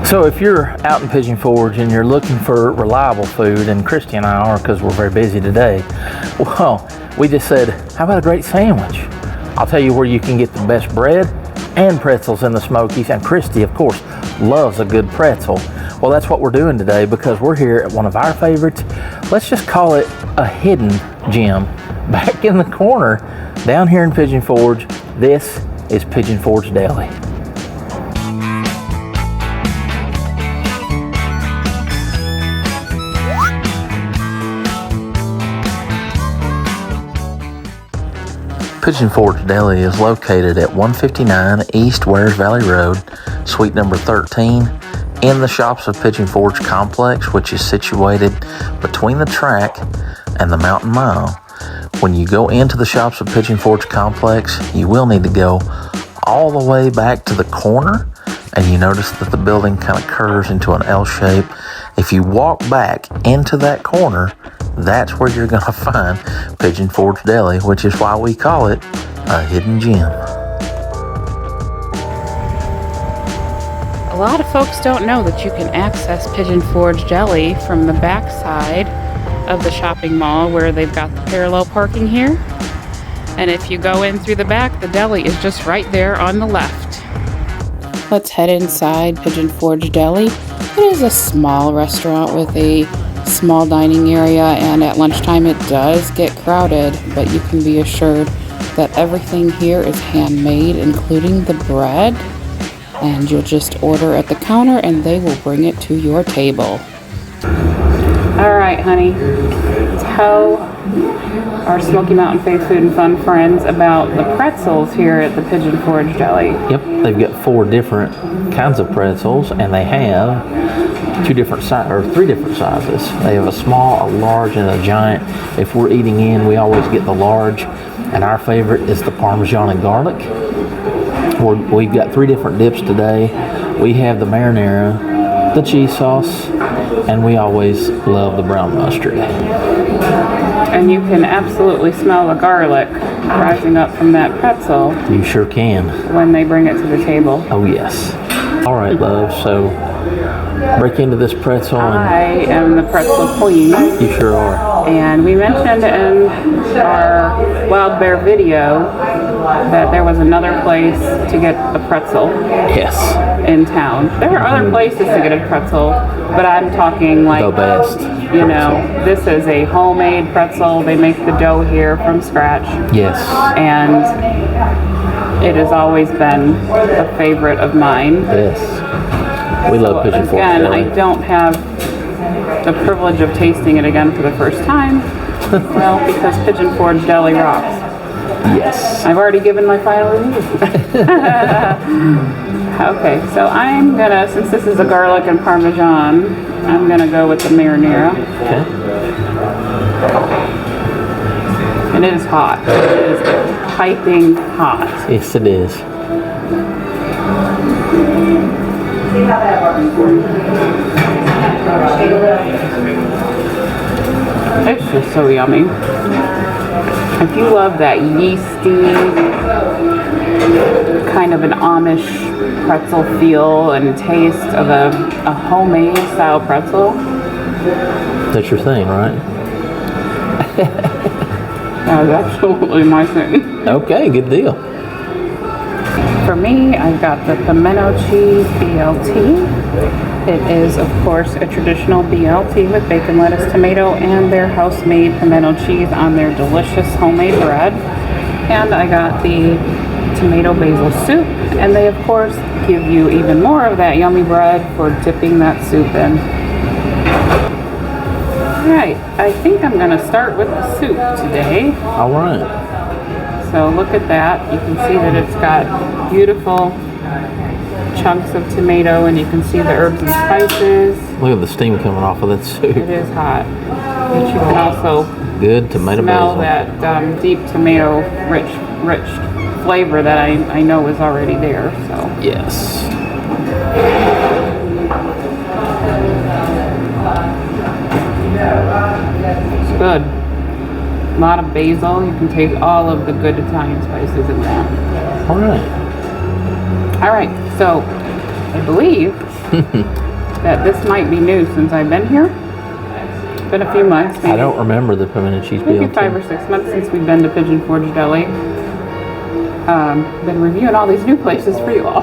So if you're out in Pigeon Forge and you're looking for reliable food, and Christy and I are because we're very busy today, well, we just said, how about a great sandwich? I'll tell you where you can get the best bread and pretzels in the Smokies, and Christy, of course, loves a good pretzel. Well, that's what we're doing today because we're here at one of our favorites. Let's just call it a hidden gem. Back in the corner, down here in Pigeon Forge, this is Pigeon Forge Deli. Pigeon Forge Deli is located at 159 East Wares Valley Road, suite number 13, in the Shops of Pigeon Forge complex, which is situated between the track and the Mountain Mile. When you go into the Shops of Pigeon Forge complex, you will need to go all the way back to the corner, and you notice that the building kind of curves into an L shape. If you walk back into that corner, that's where you're going to find Pigeon Forge Deli, which is why we call it a hidden gem. A lot of folks don't know that you can access Pigeon Forge Deli from the back side of the shopping mall where they've got the parallel parking here. And if you go in through the back, the deli is just right there on the left. Let's head inside Pigeon Forge Deli. It is a small restaurant with a small dining area, and at lunchtime it does get crowded, but you can be assured that everything here is handmade, including the bread, and you'll just order at the counter and they will bring it to your table. All right, honey, tell our Smoky Mountain Faith Food and Fun friends about the pretzels here at the Pigeon Forge Deli. Yep, they've got 4 different kinds of pretzels, and they have 3 different sizes. They have a small, a large, and a giant. If we're eating in, we always get the large, and our favorite is the Parmesan and garlic. We've got 3 different dips today. We have the marinara, the cheese sauce, and we always love the brown mustard. And you can absolutely smell the garlic rising up from that pretzel. You sure can. When they bring it to the table. Oh, yes. All right, love, so break into this pretzel. I am the pretzel queen. You sure are. And we mentioned in our Wild Bear video that there was another place to get a pretzel. Yes. In town. There are other places to get a pretzel, but I'm talking like the best. You know, this is a homemade pretzel. They make the dough here from scratch. Yes. And it has always been a favorite of mine. Yes. We love Pigeon Forge Deli. Again, I don't have the privilege of tasting it again for the first time. Well, because Pigeon Forge Deli rocks. Yes. I've already given my final review. Okay, so I'm gonna, since this is a garlic and Parmesan, I'm gonna go with the marinara. Okay. And it is hot. It is piping hot. Yes, it is. It's just so yummy. If you love that yeasty, kind of an Amish pretzel feel and taste of a homemade style pretzel. That's your thing, right? That is absolutely my thing. Okay, good deal. For me, I've got the pimento cheese BLT. It is, of course, a traditional BLT with bacon, lettuce, tomato, and their house-made pimento cheese on their delicious homemade bread. And I got the tomato basil soup, and they, of course, give you even more of that yummy bread for dipping that soup in. Alright, I think I'm going to start with the soup today. Alright. So look at that. You can see that it's got beautiful chunks of tomato, and you can see the herbs and spices. Look at the steam coming off of that soup. It is hot. But you can also good tomato smell basil. that deep tomato rich flavor that I know is already there. So yes. It's good. A lot of basil. You can taste all of the good Italian spices in that. All right. All right. So I believe that this might be new since I've been here. It's been a few months. Maybe. I don't remember the pimento cheese Maybe BLT. 5 or 6 months since we've been to Pigeon Forge Deli. Been reviewing all these new places for you all.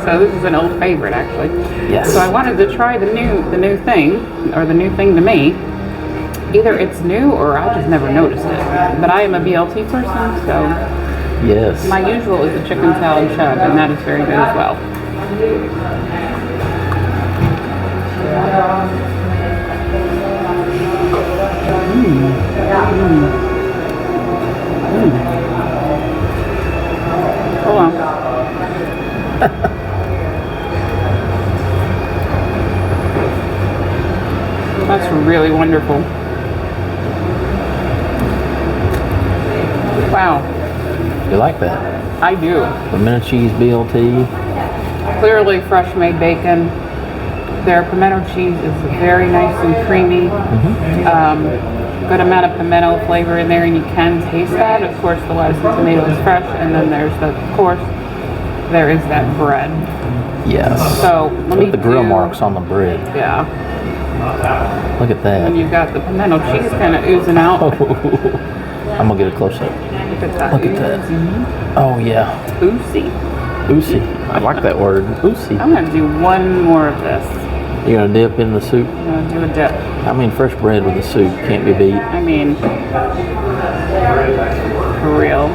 So this is an old favorite, actually. Yes. So I wanted to try the new thing, or the new thing to me. Either it's new or I just never noticed it. But I am a BLT person, so Yes. my usual is a chicken salad chub, and that is very good as well. Hold on. That's really wonderful. Wow. You like that? I do. Pimento cheese BLT. Clearly fresh made bacon. Their pimento cheese is very nice and creamy. Good amount of pimento flavor in there, and you can taste that. Of course, the lettuce and tomato is fresh, and then there is that bread. Yes. So let me Put the grill marks on the bread. Yeah. Look at that. And you've got the pimento cheese kind of oozing out. I'm gonna get a close up. Look at that. Look at that. Oh yeah. Oozy. Oozy. I like that word. Oozy. I'm gonna do one more of this. You're gonna dip in the soup? I'm gonna do a dip. I mean, fresh bread with the soup can't be beat. I mean, for real.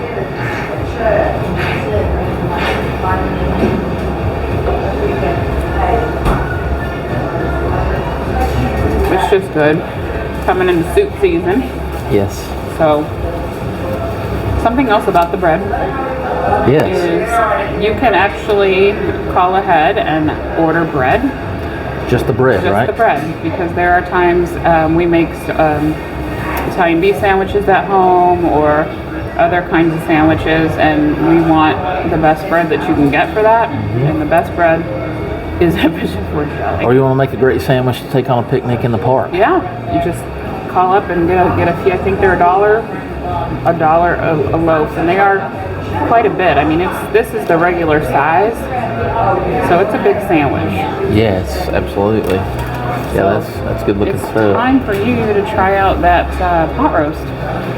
It's just good. Coming into soup season. Yes. So, something else about the bread Yes. is you can actually call ahead and order bread. Just the bread, Just right? the bread, because there are times we make Italian beef sandwiches at home or other kinds of sandwiches, and we want the best bread that you can get for that, and the best bread is at Pigeon Forge Deli. Or you want to make a great sandwich to take on a picnic in the park? Yeah, you just call up and get a few. I think they're $1 a loaf, and they are quite a bit. I mean, this is the regular size, so it's a big sandwich. Yes, absolutely. Yeah, that's good looking It's stuff. time for you to try out that pot roast.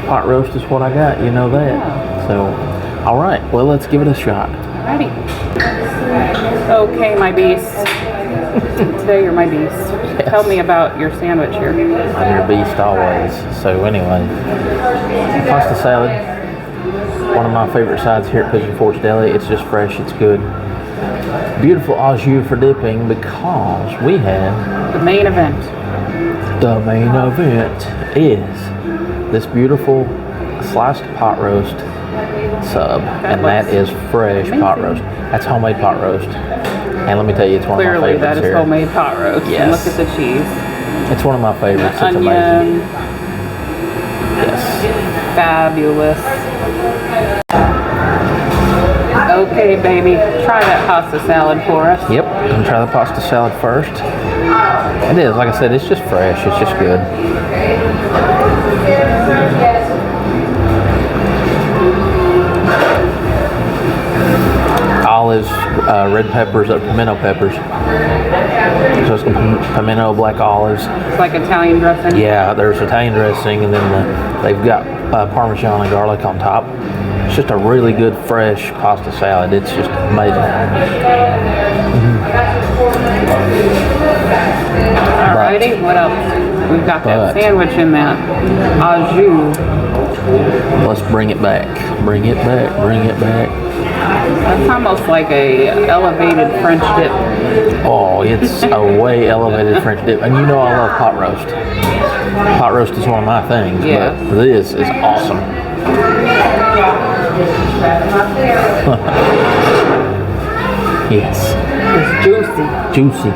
Pot roast is what I got, you know that. Yeah. So, all right, well, let's give it a shot. Ready. Okay, my beast. Today you're my beast. Yes. Tell me about your sandwich here. I'm your beast always. So anyway, pasta salad, one of my favorite sides here at Pigeon Forge Deli. It's just fresh, it's good. Beautiful au jus for dipping because we have The main event. the main event is this beautiful sliced pot roast sub, and that is fresh amazing. pot roast. That's homemade pot roast. And let me tell you, it's one of my Clearly, favorites that is here. homemade pot roast. Yes. And look at the cheese. It's one of my favorites. It's Onion. amazing. Yes. Fabulous. Okay, baby. Try that pasta salad for us. Yep. I'm gonna try the pasta salad first. It is, like I said, it's just fresh. It's just good. Olives, red peppers, pimento peppers. So it's pimento, black olives. It's like Italian dressing. Yeah, there's Italian dressing, and then they've got Parmesan and garlic on top. It's just a really good fresh pasta salad. It's just amazing. Alrighty, what else? We've got that sandwich in that au jus. Let's bring it back. Bring it back. Bring it back. That's almost like a elevated French dip. Oh, it's a way elevated French dip. And you know I love pot roast. Pot roast is one of my things, Yeah. but this is awesome. Yes. It's juicy. Juicy.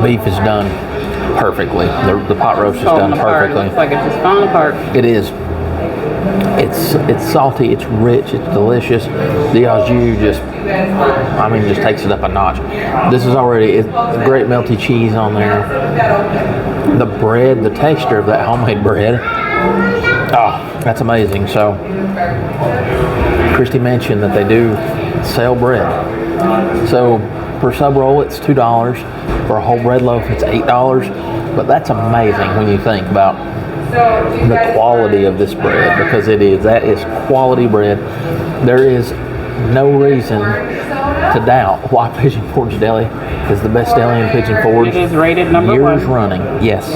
Beef is done perfectly. The pot roast is done perfectly. Looks like it's just falling apart. It is. It's salty, it's rich, it's delicious. The au jus just takes it up a notch. This is already great melty cheese on there. The bread, the texture of that homemade bread, oh, that's amazing. So, Christy mentioned that they do sell bread. So, per sub roll, it's $2. For a whole bread loaf, it's $8. But that's amazing when you think about the quality of this bread, because that is quality bread. There is no reason to doubt why Pigeon Forge Deli is the best deli in Pigeon Forge. It is rated number years 1. running. Yes.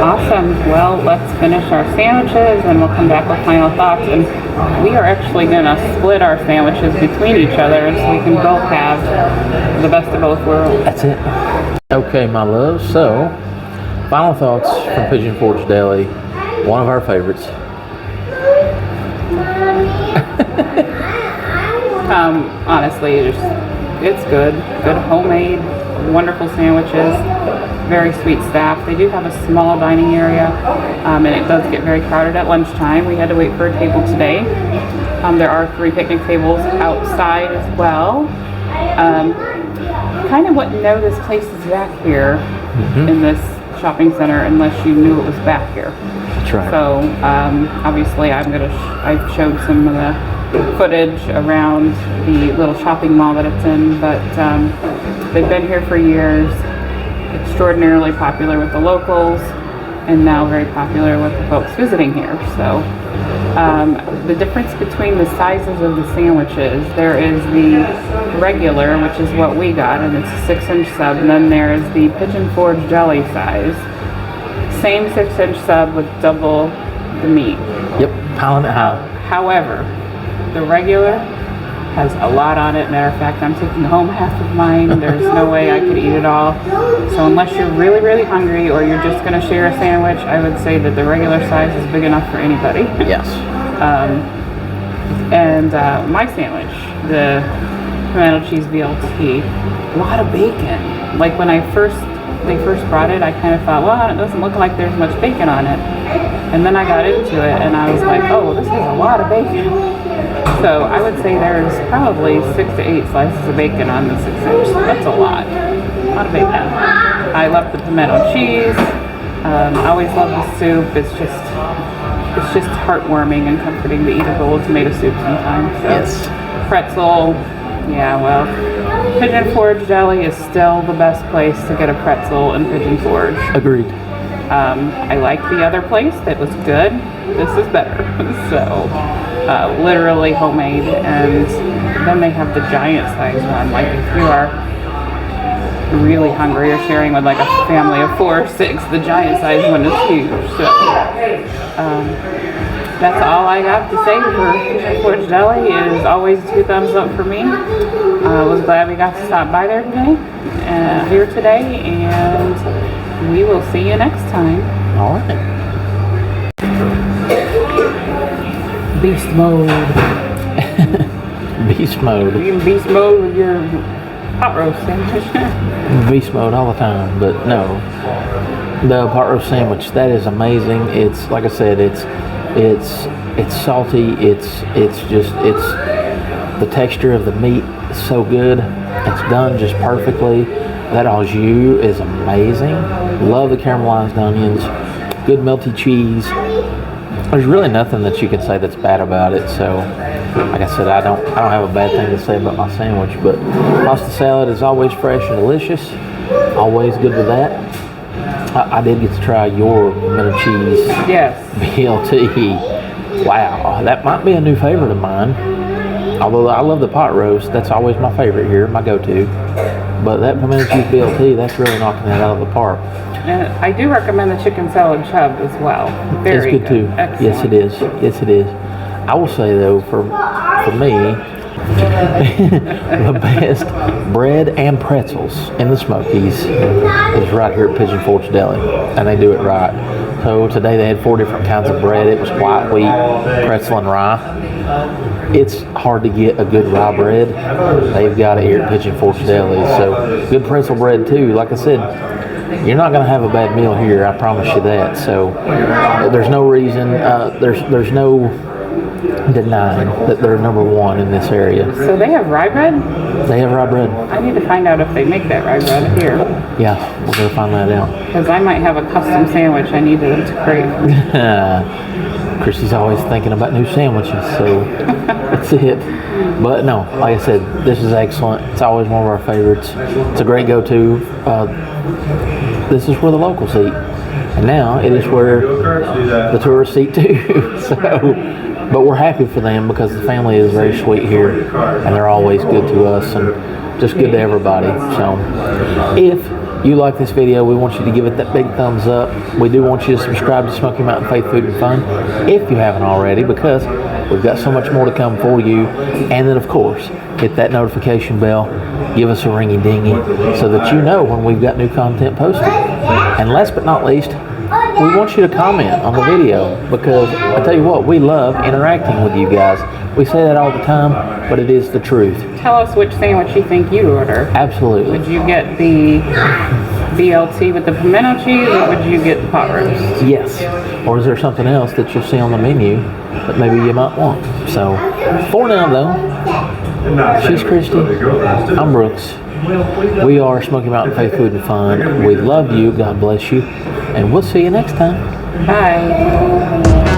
Awesome. Well, let's finish our sandwiches and we'll come back with final thoughts. And we are actually going to split our sandwiches between each other so we can both have the best of both worlds. That's it. Okay, my love. So, final thoughts from Pigeon Forge Deli. One of our favorites. Honestly, it's good. Good homemade, wonderful sandwiches. Very sweet staff. They do have a small dining area, and it does get very crowded at lunchtime. We had to wait for a table today. There are 3 picnic tables outside as well. Kind of wouldn't know this place is back here in this shopping center unless you knew it was back here. That's right. So obviously I've showed some of the footage around the little shopping mall that it's in, but they've been here for years, extraordinarily popular with the locals, and now very popular with the folks visiting here. So the difference between the sizes of the sandwiches, there is the regular, which is what we got, and it's a 6-inch sub, and then there is the Pigeon Forge Deli size. Same 6-inch sub with double the meat. Yep, pound it high. However, the regular has a lot on it. Matter of fact, I'm taking home half of mine. There's no way I could eat it all. So unless you're really, really hungry or you're just going to share a sandwich, I would say that the regular size is big enough for anybody. Yes. And my sandwich, the pimento cheese BLT, a lot of bacon. Like when they first brought it, I kind of thought, well, it doesn't look like there's much bacon on it. And then I got into it and I was like, oh, this has a lot of bacon. So I would say there's probably 6 to 8 slices of bacon on the 6-inch. That's a lot of bacon. I love the pimento cheese. I always love the soup. It's just heartwarming and comforting to eat a bowl of tomato soup sometimes. So. Yes. Pretzel, yeah, well, Pigeon Forge Deli is still the best place to get a pretzel in Pigeon Forge. Agreed. I like the other place that was good. This is better. So, literally homemade. And then they have the giant size one. Like if you are really hungry or sharing with like a family of 4 or 6, the giant size one is huge. So, that's all I have to say for Pigeon Forge Deli. It is always 2 thumbs up for me. I was glad we got to stop by there today, and we will see you next time. All right. Beast mode. Beast mode. You in beast mode with your pot roast sandwich? Beast mode all the time, but no. The pot roast sandwich, that is amazing. It's like I said, it's salty. It's the texture of the meat is so good. It's done just perfectly. That au jus is amazing. Love the caramelized onions. Good melty cheese. There's really nothing that you can say that's bad about it. So, like I said, I don't have a bad thing to say about my sandwich. But pasta salad is always fresh and delicious. Always good with that. I did get to try your pimento cheese. Yes. BLT. Wow, that might be a new favorite of mine. Although I love the pot roast, that's always my favorite here, my go-to. But that pimento cheese BLT, that's really knocking that out of the park. And I do recommend the chicken salad chub as well. Very it's good too. Excellent. Yes, it is. Yes, it is. I will say though, for me, the best bread and pretzels in the Smokies is right here at Pigeon Forge Deli, and they do it right. So today they had 4 different kinds of bread. It was white wheat, pretzel, and rye. It's hard to get a good rye bread. They've got it here at Pigeon Forge Deli. So good pretzel bread too. Like I said, you're not going to have a bad meal here. I promise you that. So there's no reason. There's no denying that they're number one in this area. So they have rye bread? They have rye bread. I need to find out if they make that rye bread here. Yeah, we're going to find that out. Because I might have a custom sandwich I need them to create. Christy's always thinking about new sandwiches, so that's it. But no, like I said, this is excellent. It's always one of our favorites. It's a great go-to. This is where the locals eat. And now it is where the tourists eat too. But we're happy for them because the family is very sweet here and they're always good to us and just good to everybody. So if you like this video, we want you to give it that big thumbs up. We do want you to subscribe to Smoky Mountain Faith Food and Fun if you haven't already, because we've got so much more to come for you. And then of course, hit that notification bell, give us a ringy dingy so that you know when we've got new content posted. And last but not least, we want you to comment on the video, because I tell you what, we love interacting with you guys. We say that all the time, but it is the truth. Tell us which sandwich you think you'd order. Absolutely. Would you get the BLT with the pimento cheese, or would you get the pot roast? Yes. Or is there something else that you'll see on the menu that maybe you might want? So, for now though, she's Christy, I'm Brooks. We are Smoky Mountain Faith Food and Fun. We love you, God bless you, and we'll see you next time. Bye.